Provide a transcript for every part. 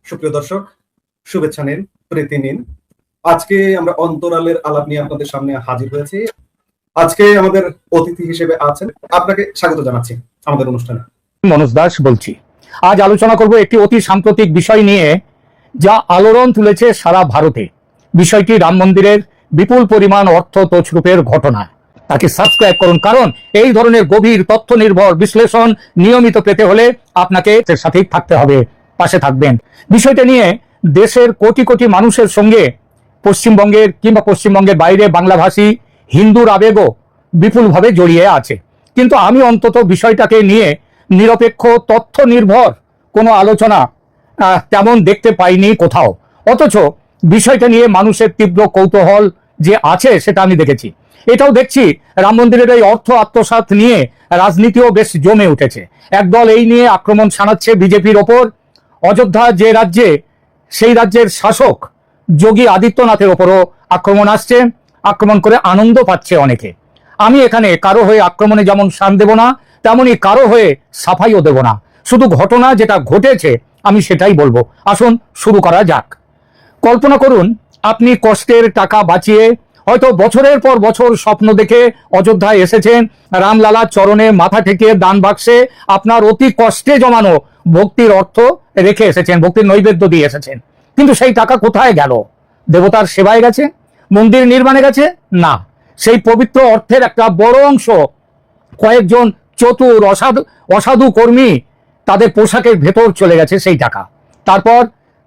সুপ্রিয় দর্শক, শুভেচ্ছা নিন, প্রীতি নিন। আজকে আমরা অন্তরালের আলাপ নিয়ে আপনাদের সামনে হাজির হয়েছি। আজকে আমাদের অতিথি হিসেবে আছেন, আপনাকে স্বাগত জানাচ্ছি আমাদের অনুষ্ঠানে। মনোজ দাস বলছি। আজ আলোচনা করব একটি অতি সাম্প্রতিক বিষয় নিয়ে, যা আলোড়ন তুলেছে সারা ভারতে। বিষয়টি রাম মন্দিরের বিপুল পরিমাণ অর্থ তছরূপের ঘটনা। তাকে সাবস্ক্রাইব করুন, কারণ এই ধরনের গভীর তথ্য নির্ভর বিশ্লেষণ নিয়মিত পেতে হলে আপনাকে এর সাথেই থাকতে হবে, পাশে থাকবেন। বিষয়টা নিয়ে দেশের কোটি কোটি মানুষের সঙ্গে পশ্চিমবঙ্গের কিংবা পশ্চিমবঙ্গের বাইরে বাংলাভাষী হিন্দুর আবেগও বিপুলভাবে জড়িয়ে আছে। কিন্তু আমি অন্তত বিষয়টাকে নিয়ে নিরপেক্ষ তথ্য নির্ভর কোনো আলোচনা তেমন দেখতে পাইনি কোথাও। অথচ বিষয়টা নিয়ে মানুষের তীব্র কৌতূহল যে আছে সেটা আমি দেখেছি। এটাও দেখছি রাম মন্দিরের এই অর্থ আত্মসাৎ নিয়ে রাজনীতিও বেশ জমে উঠেছে। একদল এই নিয়ে আক্রমণ শানাচ্ছে বিজেপির ওপর। অযোধ্যা যে রাজ্যে, সেই রাজ্যের শাসক যোগী আদিত্যনাথের ওপরও আক্রমণ আসছে। আক্রমণ করে আনন্দ পাচ্ছে অনেকে। আমি এখানে কারো হয়ে আক্রমণে যেমন শান দেব না, তেমনি কারো হয়ে সাফাইও দেব না। শুধু ঘটনা যেটা ঘটেছে আমি সেটাই বলবো। আসুন শুরু করা যাক। কল্পনা করুন, আপনি কষ্টের টাকা বাঁচিয়ে হয়তো বছরের পর বছর স্বপ্ন দেখে অযোধ্যায় এসেছেন। রামলালার চরণে মাথা ঠেকিয়ে দান বাক্সে আপনার অতি কষ্টে জমানো ভক্তির অর্থ রেখে এসেছেন, ভক্তির নৈবেদ্য দিয়ে এসেছেন। কিন্তু সেই টাকা কোথায় গেল? দেবতার সেবায় গেছে? মন্দির নির্মাণে গেছে? না, সেই পবিত্র অর্থের একটা বড় অংশ কয়েকজন চতুর অসাধু অসাধু কর্মী তাদের পোশাকের ভেতর চলে গেছে সেই টাকা। তারপর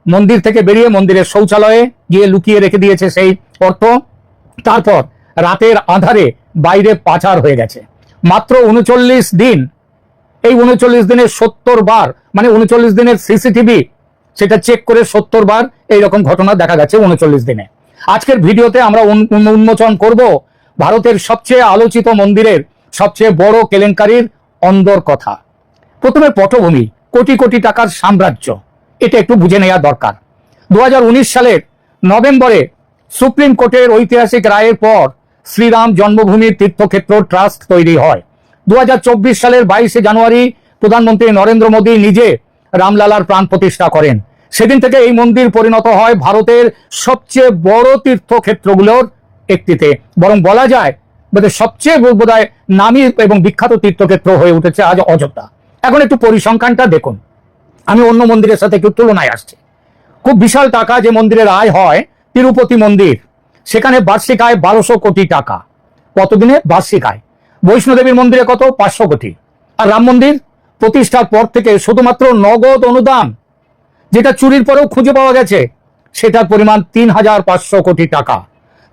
মন্দির থেকে বেরিয়ে মন্দিরের শৌচালয়ে গিয়ে লুকিয়ে রেখে দিয়েছে সেই অর্থ। তারপর রাতের আধারে বাইরে পাচার হয়ে গেছে। মাত্র ৩৯ দিন। এই ৩৯ দিনের ৭০ বার, মানে ৩৯ দিনের সিসিটিভি সেটা চেক করে ৭০ বার এইরকম ঘটনা দেখা গেছে ৩৯ দিনে। আজকের ভিডিওতে আমরা উন্মোচন করব ভারতের সবচেয়ে আলোচিত মন্দিরের সবচেয়ে বড় কেলেঙ্কারির অন্দর কথা। প্রথমে পটভূমি, কোটি কোটি টাকার সাম্রাজ্য, এটা একটু বুঝে নেওয়া দরকার। ২০১৯ সালের নভেম্বরে সুপ্রিম কোর্টের ঐতিহাসিক রায়ের পর শ্রীরাম জন্মভূমি তীর্থক্ষেত্র ট্রাস্ট তৈরি হয়। ২০২৪ সালের ২২শে জানুয়ারি প্রধানমন্ত্রী নরেন্দ্র মোদী নিজে রামলালার প্রাণ প্রতিষ্ঠা করেন। সেদিন থেকে এই মন্দির পরিণত হয় ভারতের সবচেয়ে বড় তীর্থক্ষেত্রগুলোর একটিতে। বরং বলা যায় সবচেয়ে বোধহয় নামী এবং বিখ্যাত তীর্থক্ষেত্র হয়ে উঠেছে আজ অযোধ্যা। এখন একটু পরিসংখ্যানটা দেখুন। আমি অন্য মন্দিরের সাথে একটু তুলনায় আসছি। খুব বিশাল টাকা যে মন্দিরের আয় হয়, তিরুপতি মন্দির, সেখানে বার্ষিক আয় ১২০০ কোটি টাকা। কতদিনে বার্ষিক আয়? বৈষ্ণোদেবীর মন্দিরে কত? ৫০০ কোটি। আর রাম মন্দির প্রতিষ্ঠার পর থেকে শুধুমাত্র নগদ অনুদান, যেটা চুরির পরেও খুঁজে পাওয়া গেছে, সেটার পরিমাণ ৩৫০০ কোটি টাকা।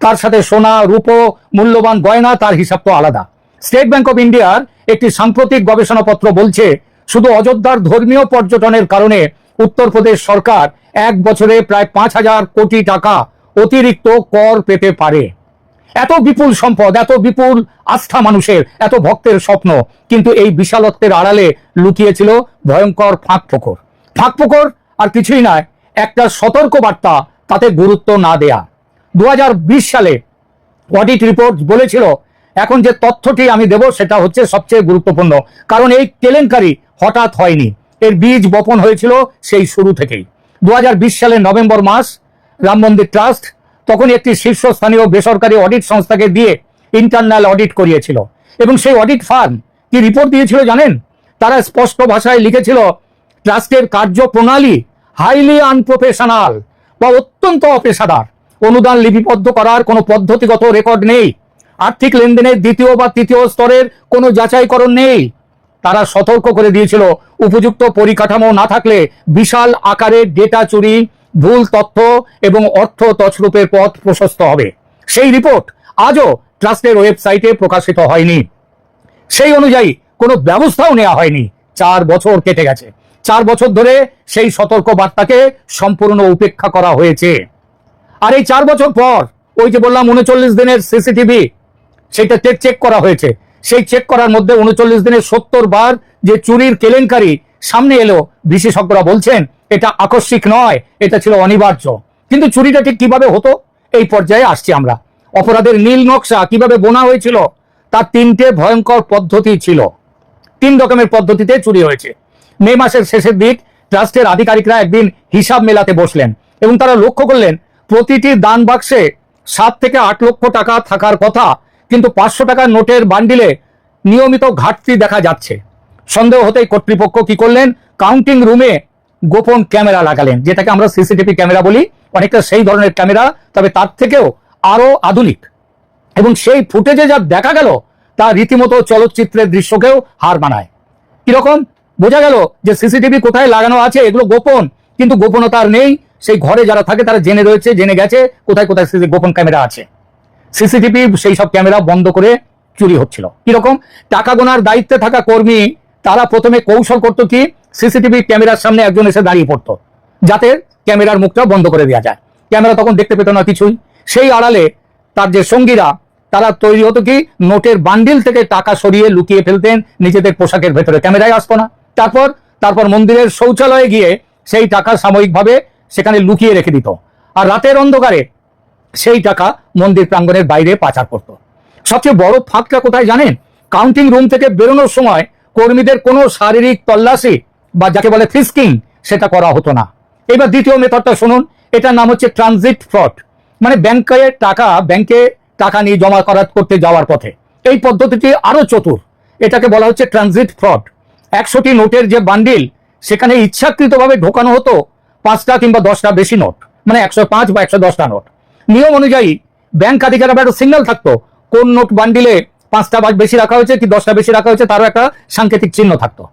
তার সাথে সোনা, রূপো, মূল্যবান গয়না, তার হিসাব তো আলাদা। স্টেট ব্যাংক অফ ইন্ডিয়ার একটি সাম্প্রতিক গবেষণাপত্র বলছে, শুধু অযোধ্যার ধর্মীয় পর্যটনের কারণে উত্তরপ্রদেশ সরকার এক বছরে প্রায় ৫,০০০ কোটি টাকা অতিরিক্ত কর পেতে পারে। এত বিপুল সম্পদ, এত বিপুল আস্থা মানুষের, এত ভক্তের স্বপ্ন, কিন্তু এই বিশালত্বের আড়ালে লুকিয়েছিল ভয়ঙ্কর ফাঁক ফোকর। ফাঁক ফোকর আর কিছুই নয়, একটা সতর্ক বার্তা, তাতে গুরুত্ব না দেয়া। ২০২০ সালে অডিট রিপোর্ট বলেছিল, এখন যে তথ্যটি আমি দেব সেটা হচ্ছে সবচেয়ে গুরুত্বপূর্ণ, কারণ এই কেলেঙ্কারি হঠাৎ হয়নি, এর বীজ বপন হয়েছিল সেই শুরু থেকেই। ২০২০ সালের নভেম্বর মাস রাম মন্দির ট্রাস্ট তখন একটি শীর্ষস্থানীয় বেসরকারি অডিট সংস্থাকে দিয়ে ইন্টারনাল অডিট করিয়েছিল। এবং সেই অডিট ফার্ম কি রিপোর্ট দিয়েছিল জানেন? তারা স্পষ্ট ভাষায় লিখেছিল, ট্রাস্টের কার্যপ্রণালী হাইলি আনপ্রফেশনাল বা অত্যন্ত অপেশাদার। অনুদান লিপিবদ্ধ করার কোনো পদ্ধতিগত রেকর্ড নেই। আর্থিক লেনদেনের দ্বিতীয় বা তৃতীয় স্তরের কোনো যাচাইকরণ নেই। তারা সতর্ক করে দিয়েছিল, উপযুক্ত পরিকাঠামো না থাকলে বিশাল আকারের ডেটা চুরি, ভুল তথ্য এবং অর্থ তছরূপের পথ প্রশস্ত হবে। সেই রিপোর্ট আজও ট্রাস্টের ওয়েবসাইটে প্রকাশিত হয়নি। সেই অনুযায়ী কোনো ব্যবস্থাও নেওয়া হয়নি। ৪ বছর কেটে গেছে। ৪ বছর ধরে সেই সতর্ক বার্তাকে সম্পূর্ণ উপেক্ষা করা হয়েছে। আর এই ৪ বছর পর ওই যে বললাম ৩৯ দিনের সিসিটিভি, সেটা চেক করা হয়েছে। সেই চেক করার মধ্যে ৩৯ দিনের ৭০ বার যে চুরির কেলেঙ্কারি সামনে এলো, বিশেষজ্ঞরা বলছেন এটা আকস্মিক নয়, এটা ছিল অনিবার্য। কিন্তু চুরিটা ঠিক কিভাবে হতো, এই পর্যায়ে আসছি আমরা। অপরাধের নীল নকশা কিভাবে বোনা হয়েছিল, তার ৩টে ভয়ঙ্কর পদ্ধতি ছিল। ৩ রকমের পদ্ধতিতে চুরি হয়েছে। মে মাসের শেষের দিক ট্রাস্টের আধিকারিকরা একদিন হিসাব মেলাতে বসলেন এবং তারা লক্ষ্য করলেন প্রতিটি দান বাক্সে 7 থেকে 8 লক্ষ টাকা থাকার কথা, কিন্তু 500 টাকার নোটের বান্ডিলে নিয়মিত ঘাটতি দেখা যাচ্ছে। সন্দেহ হতেই কর্তৃপক্ষ কি করলেন, কাউন্টিং রুমে গোপন ক্যামেরা লাগালেন, যেটাকে আমরা সিসিটিভি ক্যামেরা বলি, অনেকটা সেই ধরনের ক্যামেরা, তবে তার থেকেও আরো আধুনিক। এবং সেই ফুটেজে যা দেখা গেল তা রীতিমতো চলচ্চিত্রের দৃশ্যকেও হার মানায়। কিরকম? বোঝা গেল যে সিসিটিভি কোথায় লাগানো আছে এগুলো গোপন, কিন্তু গোপনতা আর নেই। সেই ঘরে যারা থাকে তারা জেনে গেছে কোথায় কোথায় গোপন ক্যামেরা আছে। সিসিটিভি সেই সব ক্যামেরা বন্ধ করে চুরি হচ্ছিল। কিরকম? টাকা গোনার দায়িত্বে থাকা কর্মী তারা প্রথমে কৌশল করতো কি, সিসিটিভি ক্যামেরার সামনে একজন এসে দাঁড়িয়ে পড়তো যাতে ক্যামেরার মুখটা বন্ধ করে দেওয়া যায়। ক্যামেরা তখন দেখতে পেত না কিছুই। সেই আড়ালে তার যে সঙ্গীরা তারা তৈরি হতো কি, নোটের বান্ডিল থেকে টাকা সরিয়ে লুকিয়ে ফেলতেন নিজেদের পোশাকের ভেতরে, ক্যামেরায় আসতো না। তারপর মন্দিরের শৌচালয়ে গিয়ে সেই টাকা সাময়িকভাবে সেখানে লুকিয়ে রেখে দিত, আর রাতের অন্ধকারে সেই টাকা মন্দির প্রাঙ্গণের বাইরে পাচার করত। সবচেয়ে বড় ফাঁকটা কোথায় জানেন? কাউন্টিং রুম থেকে বেরোনোর সময় কর্মীদের কোনো শারীরিক তল্লাশি বা যাকে বলে ফ্রিস্কিং সেটা করা হতো না। এবার দ্বিতীয় মেথডটা শুনুন, এটার নাম হচ্ছে ট্রানজিট ফ্রড, মানে ব্যাংকে টাকা নিয়ে জমা করতে যাওয়ার পথে। এই পদ্ধতিটি আরো চতুর, এটাকে বলা হচ্ছে ট্রানজিট ফ্রড। 100টি নোটের যে বান্ডিল সেখানে ইচ্ছাকৃতভাবে ঢোকানো হতো 5টা কিংবা 10টা বেশি নোট, মানে 105 বা 110টা নোট। নিয়ম অনুযায়ী ব্যাংক আধিকারিকের একটা সিগন্যাল থাকতো কোন নোট বান্ডিলে 5টা বেশি রাখা হয়েছে কি 10টা বেশি রাখা হয়েছে, তারও একটা সাংকেতিক চিহ্ন থাকতো।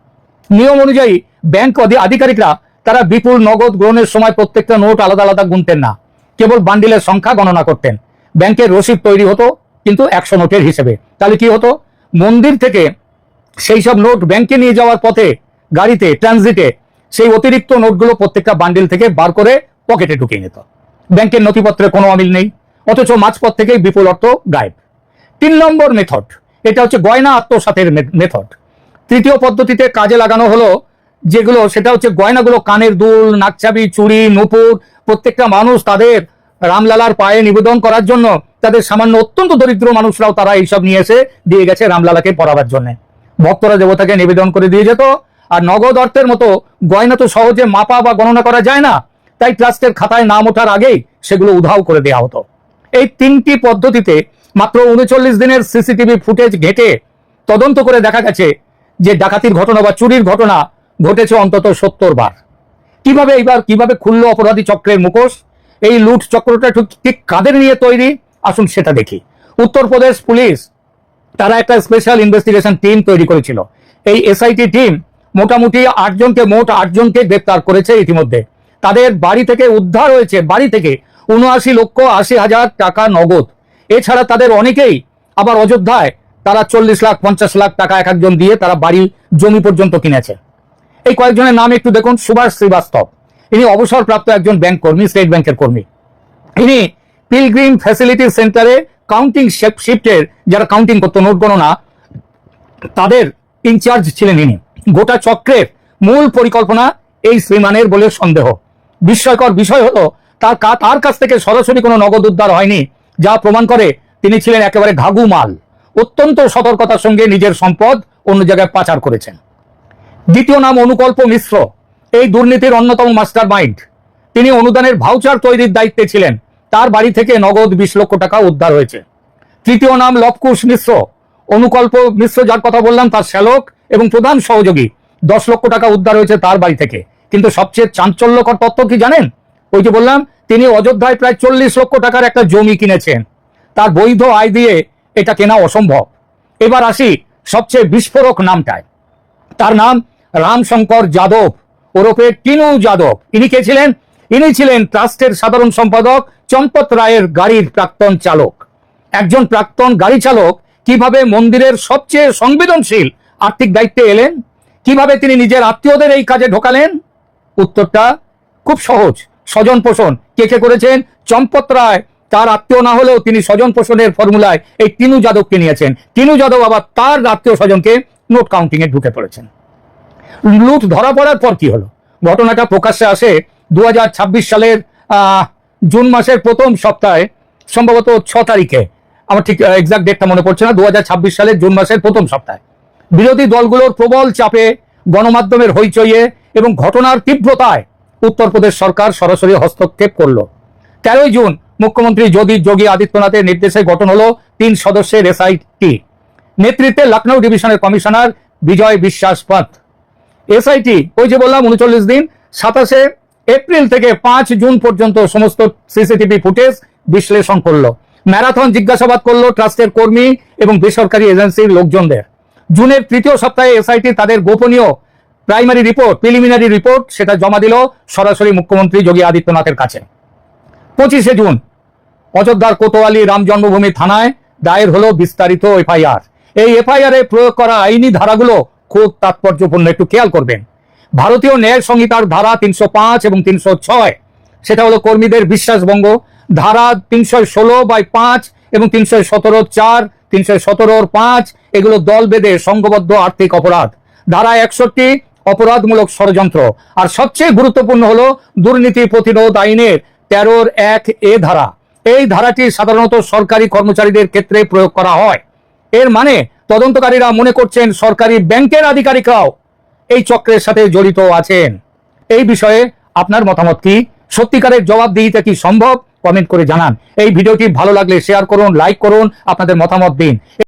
নিয়ম অনুযায়ী ব্যাংক আধিকারিকরা তারা বিপুল নগদ গ্রহণের সময় প্রত্যেকটা নোট আলাদা আলাদা গুনতেন না, কেবল বান্ডিলের সংখ্যা গণনা করতেন। ব্যাংকের রসিদ তৈরি হতো কিন্তু 100 নোটের হিসেবে। তাহলে কি হতো, মন্দির থেকে সেই সব নোট ব্যাংকে নিয়ে যাওয়ার পথে গাড়িতে ট্রানজিটে সেই অতিরিক্ত নোটগুলো প্রত্যেকটা বান্ডিল থেকে বার করে পকেটে ঢুকিয়ে নিত। ব্যাংকের নথিপত্রে কোনো অমিল নেই, অথচ মাঝপথ থেকেই বিপুল অর্থ গায়েব। 3 নম্বর মেথড, এটা হচ্ছে গয়না আত্মসাতের মেথড। তৃতীয় পদ্ধতিতে কাজে লাগানো হলো যেগুলো, সেটা হচ্ছে গয়নাগুলো, কানের দুল, নাকছাবি, চুড়ি, নূপুর, প্রত্যেকটা মানুষ তাদের রামলালার পায়ে নিবেদন করার জন্য, তাদের সামান্য অত্যন্ত দরিদ্র মানুষরাও তারা এইসব নিয়ে এসে দিয়ে গেছে রামলালাকে পরাবার জন্য। ভক্তরা দেবতাকে নিবেদন করে দিয়ে যেত। আর নগদ অর্থের মতো গয়না তো সহজে মাপা বা গণনা করা যায় না, তাই ট্রাস্টের খাতায় নাম ওঠার আগেই সেগুলো উধাও করে দেওয়া হতো। এই 3টি পদ্ধতিতে মাত্র 39 দিনের সিসিটিভি ফুটেজ ঘেঁটে তদন্ত করে দেখা গেছে যে ডাকাতির ঘটনা বা চুরির ঘটনা ঘটেছে অন্তত 70 বার। কিভাবে খুলল অপরাধী চক্রের মুখোশ? এই লুট চক্রটা ঠিক কাদের নিয়ে তৈরি, আসুন সেটা দেখি। উত্তরপ্রদেশ পুলিশ তারা একটা স্পেশাল ইনভেস্টিগেশন টিম তৈরি করেছিল। এই এসআইটি টিম মোট 8জনকে গ্রেপ্তার করেছে ইতিমধ্যে। তাদের বাড়ি থেকে উদ্ধার হয়েছে 79,80,000 টাকা নগদ। এছাড়া তাদের অনেকেই আবার অযোধ্যায় তারা 40 লাখ 50 লাখ টাকা এক একজন দিয়ে তারা বাড়ি জমি পর্যন্ত কিনেছে। এই কয়েকজনের নাম একটু দেখুন। সুভাষ শ্রীবাস্তব, ইনি অবসরপ্রাপ্ত একজন ব্যাংক কর্মী, স্টেট ব্যাংকের কর্মী। ইনি পিলগ্রিম ফ্যাসিলিটি সেন্টারে কাউন্টিং শিফটের যারা কাউন্টিং করতো নোট গণনা, তাদের ইনচার্জ ছিলেন ইনি। গোটা চক্রের মূল পরিকল্পনা এই শ্রীমানের বলে সন্দেহ। বিস্ময়কর বিষয় হলো তার কাছ থেকে সরাসরি কোনো নগদ উদ্ধার হয়নি, যা প্রমাণ করে তিনি ছিলেন একেবারে ঘাঘু মাল। অত্যন্ত সতর্কতার সঙ্গে নিজের সম্পদ অন্য জায়গায় পাচার করেছেন। দ্বিতীয় নাম অনুকল্প মিশ্র, এই দুর্নীতির অন্যতম মাস্টার মাইন্ড। তিনি অনুদানের ভাউচার তৈরির দায়িত্বে ছিলেন। তার বাড়ি থেকে নগদ 20 লক্ষ টাকা উদ্ধার হয়েছে। তৃতীয় নাম লবকুশ মিশ্র। অনুকল্প মিশ্র যার কথা বললাম তার শ্যালক এবং প্রধান সহযোগী, 10 লক্ষ টাকা উদ্ধার হয়েছে তার বাড়ি থেকে। কিন্তু সবচেয়ে চাঞ্চল্যকর তথ্য কি জানেন? ওই যে বললাম তিনি অযোধ্যায় প্রায় 40 লক্ষ টাকার একটা জমি কিনেছেন। তার বৈধ আয় দিয়ে এটা কেনা অসম্ভব। এবার আসি সবচেয়ে বিস্ফোরক নামটায়। তার নাম রামশঙ্কর যাদব ওরফে টিনু যাদব। ইনি কে ছিলেন? ইনি ছিলেন ট্রাস্টের সাধারণ সম্পাদক চম্পত রায়ের গাড়ির প্রাক্তন চালক। একজন প্রাক্তন গাড়ি চালক কিভাবে মন্দিরের সবচেয়ে সংবেদনশীল আর্থিক দায়িত্বে এলেন? কিভাবে তিনি নিজের আত্মীয়দের এই কাজে ঢোকালেন? উত্তরটা খুব সহজ, স্বজন পোষণ। কে করেছেন? চম্পত রায় তার আত্মীয় না হলেও তিনি স্বজন পোষণের ফর্মুলায় এই টিনু যাদবকে নিয়েছেন। টিনু যাদব আবার তার আত্মীয় স্বজনকে নোট কাউন্টিং এ ঢুকে পড়েছেন। লুট ধরা পড়ার পর কি হলো? ঘটনাটা প্রকাশ্যে আসে 2026 সালের জুন মাসের প্রথম সপ্তাহে, সম্ভবত 6 তারিখে, আমার ঠিক এক্সাক্ট ডেটটা মনে পড়ছে না। 2026 সালের জুন মাসের প্রথম সপ্তাহে বিরোধী দলগুলোর প্রবল চাপে, গণমাধ্যমের হইচইয়ে এবং ঘটনার তীব্রতায় উত্তরপ্রদেশ সরকার সরাসরি হস্তক্ষেপ করলো। 13 জুন মুখ্যমন্ত্রী যোগী আদিত্যনাথের নির্দেশে গঠন হলো 3 সদস্যের এসআইটি নেতৃত্বে লখনৌ ডিভিশনের কমিশনার বিজয় বিশ্বাস পন্থ। এসআইটি ওই যে বললাম 39 দিন 27 এপ্রিল থেকে 5 জুন পর্যন্ত সমস্ত সিসিটিভি ফুটেজ বিশ্লেষণ করলো। ম্যারাথন জিজ্ঞাসাবাদ করলো ট্রাস্টের কর্মী এবং বেসরকারি এজেন্সির লোকজনদের। জুনের 3য় সপ্তাহে এসআইটি তাদের গোপনীয় প্রিলিমিনারি রিপোর্ট সেটা জমা দিল সরাসরি মুখ্যমন্ত্রী যোগী আদিত্যনাথের কাছে। 25 জুন অযোধ্যার কোতোয়ালি রাম জন্মভূমি থানায় দায়ের হলো বিস্তারিত এফআইআর। এই এফআইআর এ প্রয়োগ করা আইনি ধারাগুলো খুব তাৎপর্যপূর্ণ, একটু খেয়াল করবেন। ভারতীয় ন্যায় সংহিতার ধারা 305 এবং 306 সেটা হলো কর্মীদের বিশ্বাসভঙ্গ। ধারা 316/5 এবং 317/4, 317/5 এগুলো দল বেঁধে সংঘবদ্ধ আর্থিক অপরাধ। ধারা 61 অপরাধমূলক ষড়যন্ত্র। আর সবচেয়ে গুরুত্বপূর্ণ হলো দুর্নীতি প্রতিরোধ আইনের 13(1)(a) ধারা। এই ধারাটি সাধারণত সরকারি কর্মচারীদের ক্ষেত্রে প্রয়োগ করা হয়। এর মানে তদন্তকারীরা মনে করছেন সরকারি ব্যাংকের আধিকারিকরাও এই চক্রের সাথে জড়িত আছেন। এই বিষয়ে আপনার মতামত কি? সত্যিকারের জবাবদিহিতা কি সম্ভব? কমেন্ট করে জানান। এই ভিডিওটি ভালো লাগলে শেয়ার করুন, লাইক করুন, আপনাদের মতামত দিন।